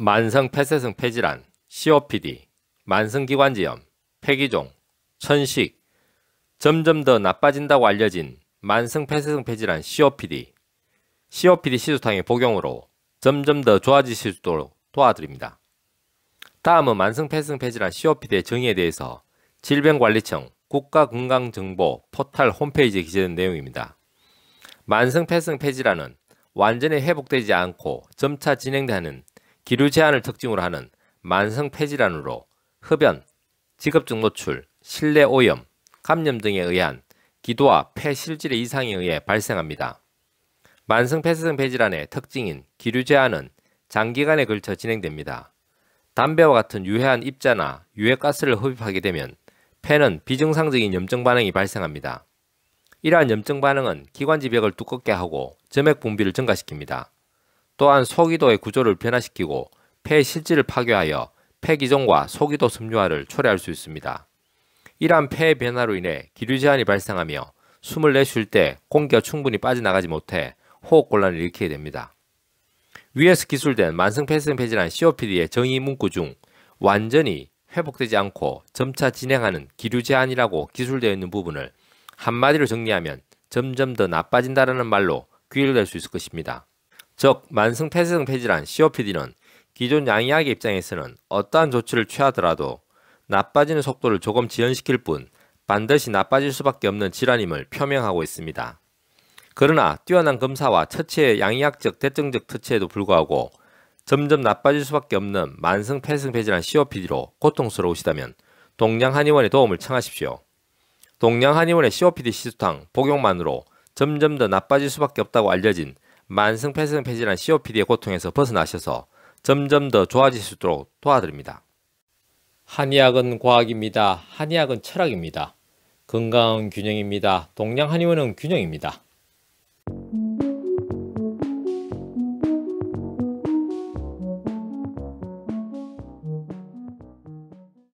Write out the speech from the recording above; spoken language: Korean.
만성 폐쇄성 폐질환, COPD, 만성기관지염, 폐기종, 천식, 점점 더 나빠진다고 알려진 만성 폐쇄성 폐질환 COPD, COPD 시소탕의 복용으로 점점 더 좋아지실 수 있도록 도와드립니다. 다음은 만성 폐쇄성 폐질환 COPD의 정의에 대해서 질병관리청 국가건강정보 포털 홈페이지에 기재된 내용입니다. 만성 폐쇄성 폐질환은 완전히 회복되지 않고 점차 진행되는 기류 제한을 특징으로 하는 만성 폐질환으로 흡연, 직업적 노출, 실내 오염, 감염 등에 의한 기도와 폐 실질의 이상에 의해 발생합니다. 만성 폐쇄성 폐질환의 특징인 기류 제한은 장기간에 걸쳐 진행됩니다. 담배와 같은 유해한 입자나 유해가스를 흡입하게 되면 폐는 비정상적인 염증 반응이 발생합니다. 이러한 염증 반응은 기관지 벽을 두껍게 하고 점액 분비를 증가시킵니다. 또한 소기도의 구조를 변화시키고 폐의 실질을 파괴하여 폐기종과 소기도 섬유화를 초래할 수 있습니다. 이러한 폐의 변화로 인해 기류 제한이 발생하며 숨을 내쉴 때 공기가 충분히 빠져나가지 못해 호흡곤란을 일으키게 됩니다. 위에서 기술된 만성 폐쇄성 폐질환 COPD의 정의 문구 중 완전히 회복되지 않고 점차 진행하는 기류 제한이라고 기술되어 있는 부분을 한마디로 정리하면 점점 더 나빠진다라는 말로 귀결될 수 있을 것입니다. 즉, 만성 폐쇄성 폐질환 COPD는 기존 양의학의 입장에서는 어떠한 조치를 취하더라도 나빠지는 속도를 조금 지연시킬 뿐 반드시 나빠질 수밖에 없는 질환임을 표명하고 있습니다. 그러나 뛰어난 검사와 처치의 양의학적 대증적 특체에도 불구하고 점점 나빠질 수밖에 없는 만성 폐쇄성 폐질환 COPD로 고통스러우시다면 동양한의원의 도움을 청하십시오. 동양한의원의 COPD 시소탕 복용만으로 점점 더 나빠질 수밖에 없다고 알려진 만성 폐쇄성 폐질환 COPD의 고통에서 벗어나셔서 점점 더 좋아질 수 있도록 도와드립니다. 한의학은 과학입니다. 한의학은 철학입니다. 건강은 균형입니다. 동양한의원은 균형입니다.